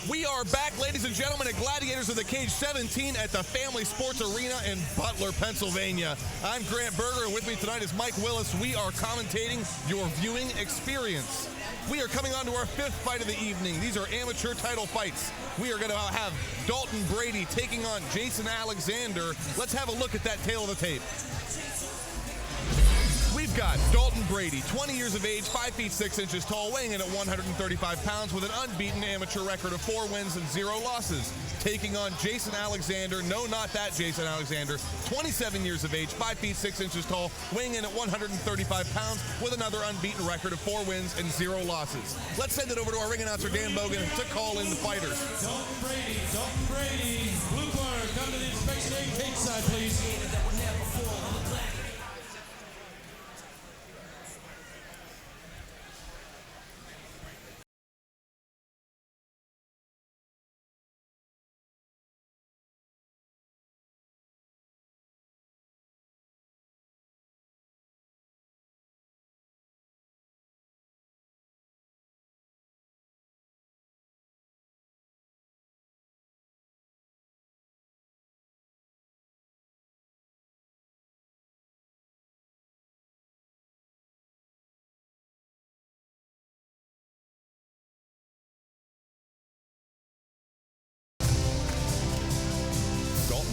We are back, ladies and gentlemen, at Gladiators of the Cage 17 at the Family Sports Arena in Butler, Pennsylvania. I'm Grant Berger, and with me tonight is Mike Willis. We are commentating your viewing experience. We are coming on to our fifth fight of the evening. These are amateur title fights. We are going to have Dalton Brady taking on Jason Alexander. Let's have a look at that tail of the tape. We've got Dalton Brady, 20 years of age, 5 feet 6 inches tall, weighing in at 135 pounds with an unbeaten amateur record of 4 wins and 0 losses. Taking on Jason Alexander, no, not that Jason Alexander, 27 years of age, 5 feet 6 inches tall, weighing in at 135 pounds with another unbeaten record of 4 wins and 0 losses. Let's send it over to our ring announcer, Dan Bogan, to call in the fighters. Dalton Brady, blue corner, come to the inspection ring, cage side, please.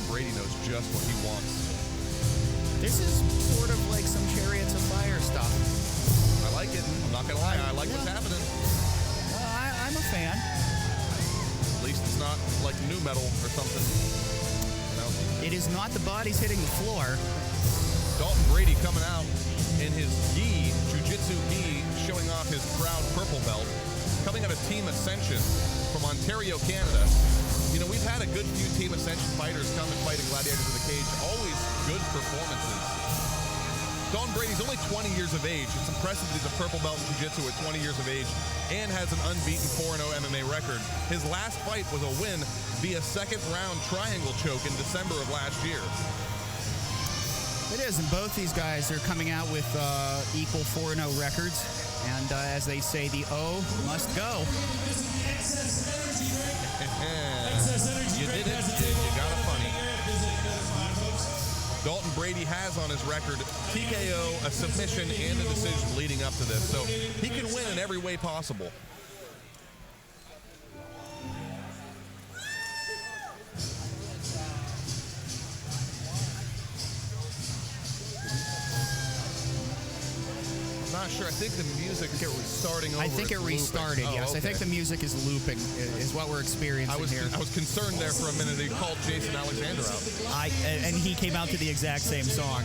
Brady knows just what he wants. This is sort of like some Chariots of Fire stuff. I like it. I'm not going to lie. I like what's happening. I'm a fan. At least it's not like new metal or something. No. It is not the bodies hitting the floor. Dalton Brady coming out in his gi, jiu-jitsu gi, showing off his proud purple belt. Coming out of Team Ascension from Ontario, Canada. You know, we've had a good few Team Ascension fighters come and fight in Gladiators of the Cage. Always good performances. Dalton Brady's only 20 years of age. It's impressive he's a purple belt in jiu-jitsu at 20 years of age and has an unbeaten 4-0 MMA record. His last fight was a win via second-round triangle choke in December of last year. It is, and both these guys are coming out with equal 4-0 records. And as they say, the O must go. You did it. You got it funny. Dalton Brady has on his record TKO, a submission, and a decision leading up to this. So he can win in every way possible. Not sure. I think the music was starting over. I think it restarted, yes. Okay. I think the music is looping, is what we're experiencing here. I was concerned there for a minute. He called Jason Alexander out. And he came out to the exact same song.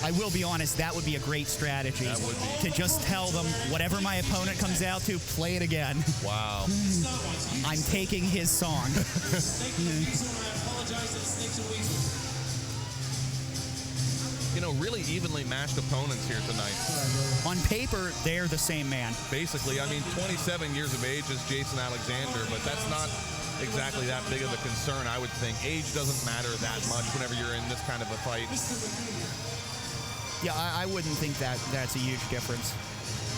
I will be honest, that would be a great strategy. That would be. To just tell them, whatever my opponent comes out to, play it again. Wow. I'm taking his song. You know, really evenly matched opponents here tonight. On paper, they're the same man. Basically, I mean, 27 years of age is Jason Alexander, but that's not exactly that big of a concern, I would think. Age doesn't matter that much whenever you're in this kind of a fight. Yeah, I wouldn't think that's a huge difference.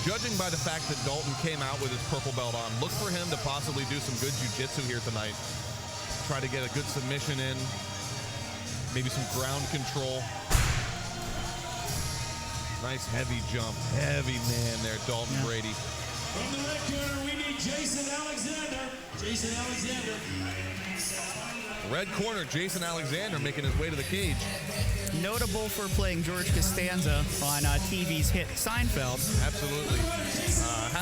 Judging by the fact that Dalton came out with his purple belt on, look for him to possibly do some good jiu-jitsu here tonight. Try to get a good submission in, maybe some ground control. Nice heavy jump. Heavy man there, Dalton Brady. From the red corner, we need Jason Alexander. Jason Alexander. Red corner, Jason Alexander making his way to the cage. Notable for playing George Costanza on TV's hit Seinfeld. Absolutely.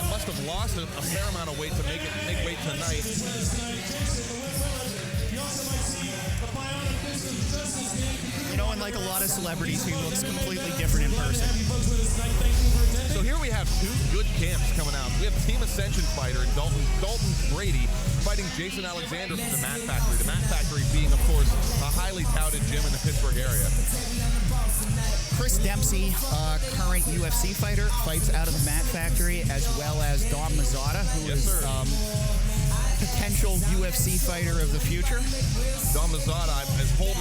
Must have lost a fair amount of weight to make weight tonight. You know, and like a lot of celebrities, he looks completely different in person. So here we have two good camps coming out. We have Team Ascension fighter and Dalton Brady fighting Jason Alexander from the Mat Factory. The Mat Factory being, of course, a highly touted gym in the Pittsburgh area. Chris Dempsey, current UFC fighter, fights out of the Mat Factory, as well as Dom Mazzata, who is potential UFC fighter of the future. Dom Mazzata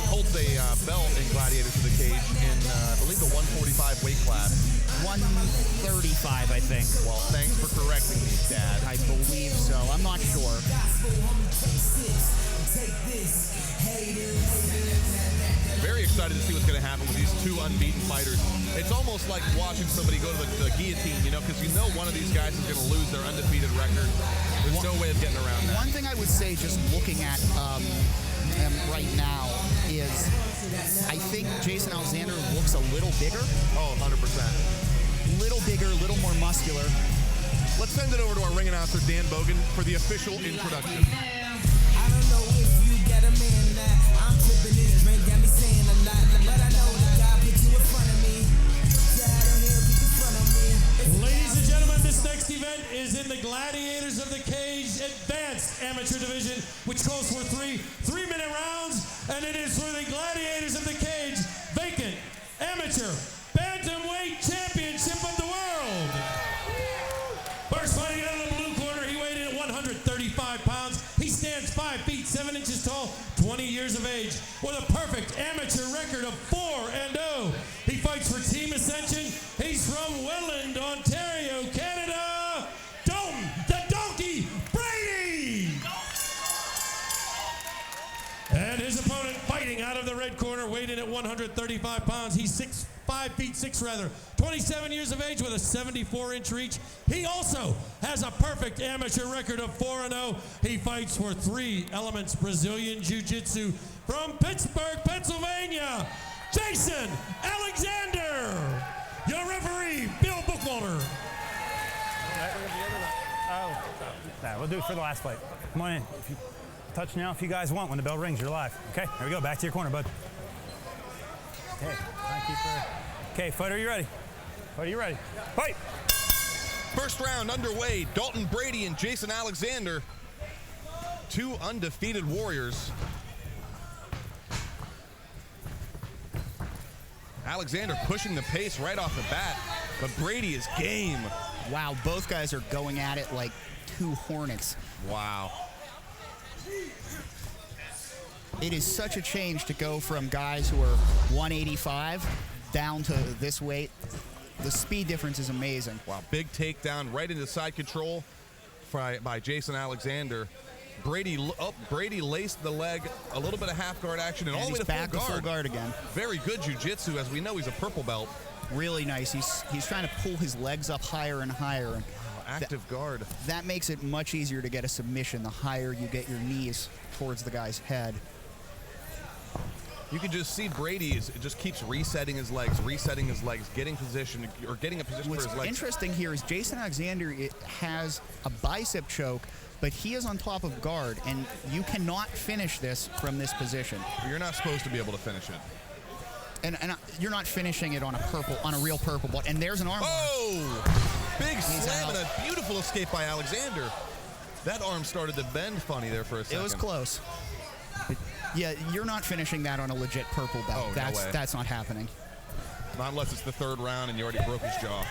holds a belt in Gladiators of the Cage in, I believe, the 145 weight class. 135, I think. Well, thanks for correcting me, Dad. I believe so. I'm not sure. Very excited to see what's going to happen with these two unbeaten fighters. It's almost like watching somebody go to the guillotine, you know, because you know one of these guys is going to lose their undefeated record. There's no way of getting around that. One thing I would say, just looking at him right now, is I think Jason Alexander looks a little bigger. Oh, 100%. Little bigger, a little more muscular. Let's send it over to our ring announcer, Dan Bogan, for the official introduction. I don't know if you get a man now. I'm tripping this drink, got me saying a lot. But I know that God put you in front of me. Dad, he'll be in front of me. Ladies and gentlemen, this next event is in the Gladiators of the Cage Advanced Amateur Division, which calls for three-minute rounds, and it is for the Gladiators of the Cage Vacant Amateur Bantamweight Championship of the World. First fighting out of the blue corner, he weighed in at 135 pounds. He stands 5 feet 7 inches tall, 20 years of age, with a perfect amateur record of 4-0. He fights for Team Ascension. He's from Welland, Ontario, Canada. Dalton, the Donkey Brady! And his opponent fighting out of the red corner, weighed in at 135 pounds. He's 5 feet 6 rather, 27 years of age with a 74-inch reach. He also has a perfect amateur record of 4-0. He fights for 3 Elements Brazilian Jiu-Jitsu from Pittsburgh, Pennsylvania, Jason Alexander. Your referee, Bill Buchwalter. We'll do it for the last fight. Come on in. If you touch now if you guys want. When the bell rings, you're live. Okay, here we go. Back to your corner, bud. Okay, okay, fighter, are you ready? Fighter, you ready? Fight! First round underway. Dalton Brady and Jason Alexander, 2 undefeated warriors. Alexander pushing the pace right off the bat, but Brady is game. Wow, both guys are going at it like 2 hornets. Wow. It is such a change to go from guys who are 185 down to this weight. The speed difference is amazing. Wow, big takedown right into side control by Jason Alexander. Brady laced the leg, a little bit of half guard action, and all the way to back to full guard again. Very good jiu-jitsu, as we know he's a purple belt. Really nice. He's trying to pull his legs up higher and higher. Active guard. That makes it much easier to get a submission the higher you get your knees towards the guy's head. You can just see Brady just keeps resetting his legs, getting position, or getting a position for his legs. What's interesting here is Jason Alexander has a bicep choke, but he is on top of guard, and you cannot finish this from this position. You're not supposed to be able to finish it. And you're not finishing it on a real purple belt. And there's an arm. Oh! Big slam and a beautiful escape by Alexander. That arm started to bend funny there for a second. It was close. Yeah, you're not finishing that on a legit purple belt. Oh, that's no way. That's not happening. Not unless it's the 3rd round and you already broke his jaw.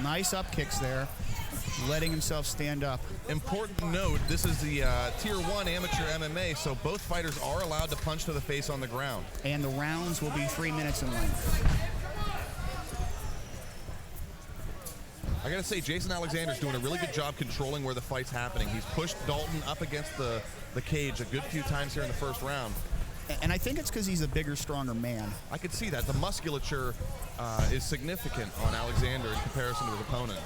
Nice up kicks there, letting himself stand up. Important note, this is the Tier 1 amateur MMA, so both fighters are allowed to punch to the face on the ground. And the rounds will be 3 minutes in length. I gotta say, Jason Alexander's doing a really good job controlling where the fight's happening. He's pushed Dalton up against the cage a good few times here in the first round. And I think it's because he's a bigger, stronger man. I could see that. The musculature is significant on Alexander in comparison to his opponent.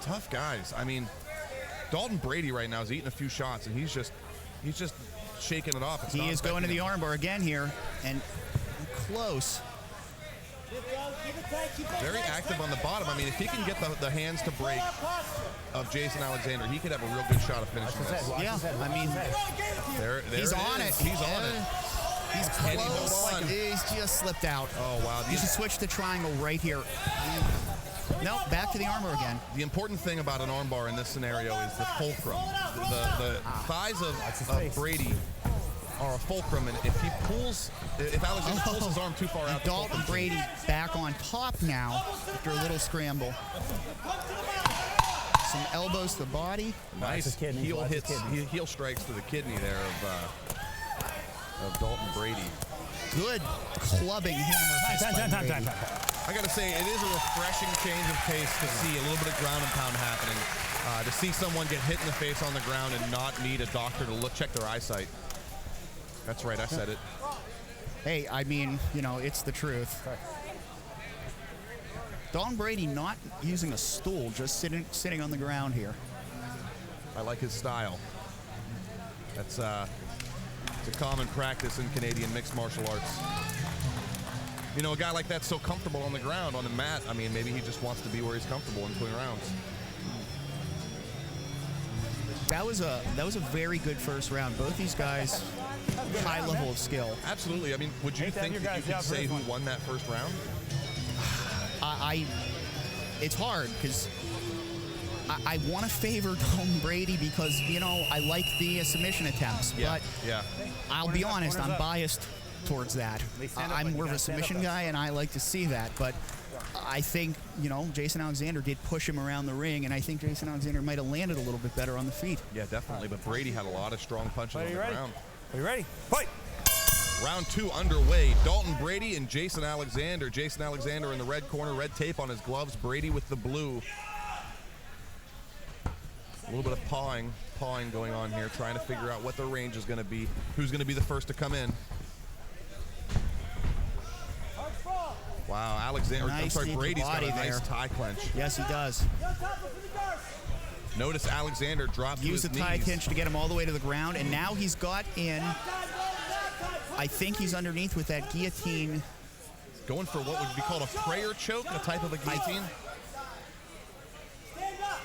Tough guys. I mean, Dalton Brady right now is eating a few shots, and he's just shaking it off. He is going to the armbar again here, and close. Very active on the bottom. I mean, if he can get the hands to break of Jason Alexander, he could have a real good shot of finishing this. Yeah, I mean, he's on it. He's on it. He's close. He's just slipped out. Oh, wow. He should switch to triangle right here. No, back to the armbar again. The important thing about an armbar in this scenario is the fulcrum. The thighs of Brady are a fulcrum, and if Alexander pulls his arm too far out, Dalton Brady back on top now after a little scramble. Some elbows to the body. Nice heel hits, heel strikes to the kidney there of of Dalton Brady. Good clubbing hammer. Time. I got to say, it is a refreshing change of pace to see a little bit of ground and pound happening. To see someone get hit in the face on the ground and not need a doctor to check their eyesight. That's right, I said it. Hey, I mean, you know, it's the truth. Dalton Brady not using a stool, just sitting on the ground here. I like his style. That's it's a common practice in Canadian mixed martial arts. You know, a guy like that's so comfortable on the ground, on the mat. I mean, maybe he just wants to be where he's comfortable in between rounds. That was a very good first round. Both these guys, high level of skill. Absolutely. I mean, would you think that you could say who won that first round? It's hard because I want to favor Dalton Brady because, you know, I like the submission attempts. Yeah. But I'll be honest, I'm biased towards that. I'm more of a submission guy, and I like to see that. But I think, you know, Jason Alexander did push him around the ring, and I think Jason Alexander might have landed a little bit better on the feet. Yeah, definitely. But Brady had a lot of strong punches on the ground. Are you ready? Fight! Round 2 underway. Dalton Brady and Jason Alexander. Jason Alexander in the red corner, red tape on his gloves. Brady with the blue. A little bit of pawing going on here, trying to figure out what the range is going to be. Who's going to be the first to come in? Wow, Alexander. Nice, I'm sorry, Brady's got a nice there. tie clench. Yes, he does. Notice Alexander dropped to his Use the knees. tie clinch to get him all the way to the ground, and now he's got in. I think he's underneath with that guillotine. Going for what would be called a prayer choke, a type of a guillotine?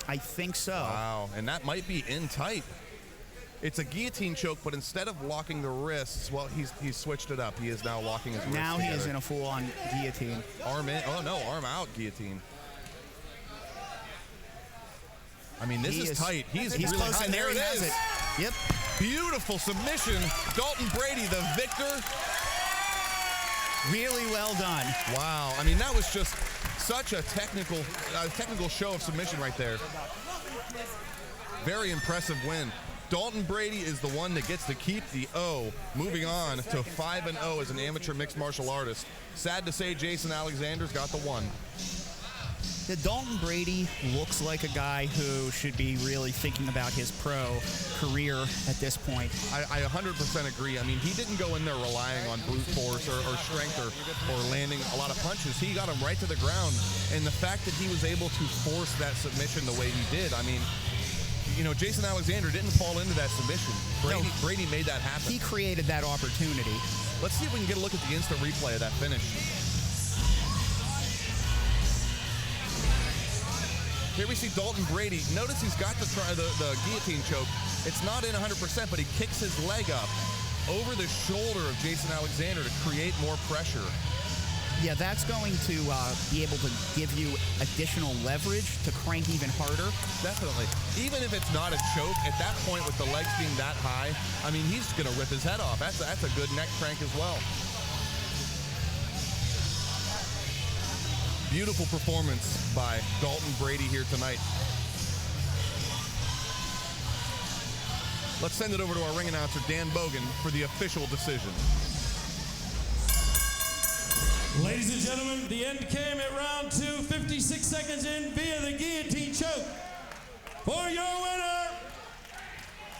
I think so. Wow, and that might be in tight. It's a guillotine choke, but instead of locking the wrists, well, he's switched it up. He is now locking his wrists Now he together. is in a full-on guillotine. Arm in. Oh, no, arm out guillotine. I mean, this is tight. He's really close, high. and there There he it has is. it. Yep. Beautiful submission. Dalton Brady, the victor. Really well done. Wow. I mean, that was just such a technical show of submission right there. Very impressive win. Dalton Brady is the one that gets to keep the O, moving on to 5-0 as an amateur mixed martial artist. Sad to say Jason Alexander's got the one. The Dalton Brady looks like a guy who should be really thinking about his pro career at this point. I 100% agree. I mean, he didn't go in there relying on brute force or strength or landing a lot of punches. He got him right to the ground. And the fact that he was able to force that submission the way he did, I mean, you know, Jason Alexander didn't fall into that submission. Brady made that happen. He created that opportunity. Let's see if we can get a look at the instant replay of that finish. Here we see Dalton Brady. Notice he's got the guillotine choke. It's not in 100%, but he kicks his leg up over the shoulder of Jason Alexander to create more pressure. Yeah, that's going to be able to give you additional leverage to crank even harder. Definitely. Even if it's not a choke, at that point with the legs being that high, I mean, he's going to rip his head off. That's a good neck crank as well. Beautiful performance by Dalton Brady here tonight. Let's send it over to our ring announcer, Dan Bogan, for the official decision. Ladies and gentlemen, the end came at round 2, 56 seconds in via the guillotine choke. For your winner,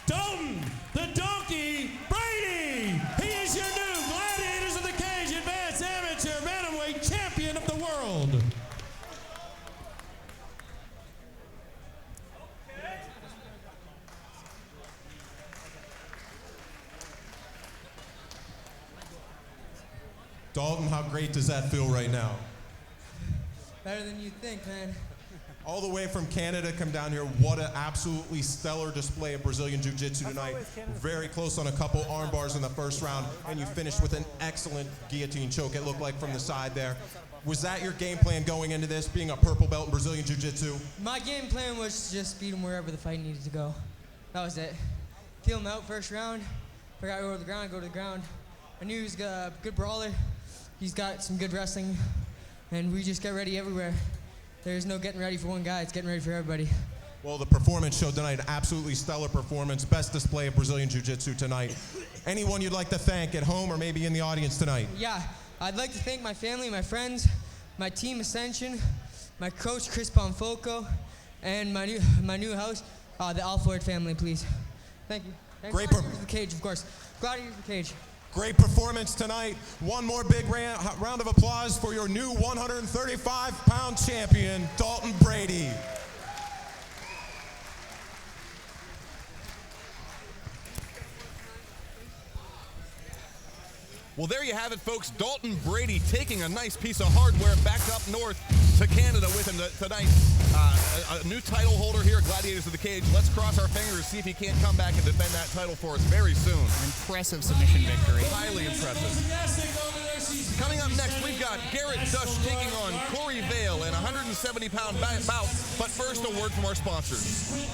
Dalton the Donkey Brady. He is your new Gladiators of the Cage Advanced Amateur Bantamweight Champion of the World. Dalton, how great does that feel right now? Better than you think, man. All the way from Canada, come down here. What an absolutely stellar display of Brazilian Jiu-Jitsu tonight. Very close on a couple arm bars in the first round, and you finished with an excellent guillotine choke, it looked like, from the side there. Was that your game plan going into this, being a purple belt in Brazilian Jiu-Jitsu? My game plan was to just beat him wherever the fight needed to go. That was it. Kill him out first round. If I got to go to the ground, go to the ground. I knew he was a good brawler. He's got some good wrestling, and we just get ready everywhere. There's no getting ready for one guy, it's getting ready for everybody. Well, the performance showed tonight, absolutely stellar performance. Best display of Brazilian Jiu-Jitsu tonight. Anyone you'd like to thank at home or maybe in the audience tonight? Yeah, I'd like to thank my family, my friends, my team Ascension, my coach Chris Ponfoco, and my new house, the Alford family, please. Thank you. And Great Gladiators of the Cage, of course. Gladiators of the Cage. Great performance tonight. One more big round of applause for your new 135-pound champion, Dalton Brady. Well, there you have it, folks. Dalton Brady taking a nice piece of hardware back up north to Canada with him tonight. A new title holder here at Gladiators of the Cage. Let's cross our fingers, see if he can't come back and defend that title for us very soon. Impressive submission victory. Highly impressive. Coming up next, we've got Garrett Dush taking on Corey Vale in a 170-pound bout. But first, a word from our sponsors.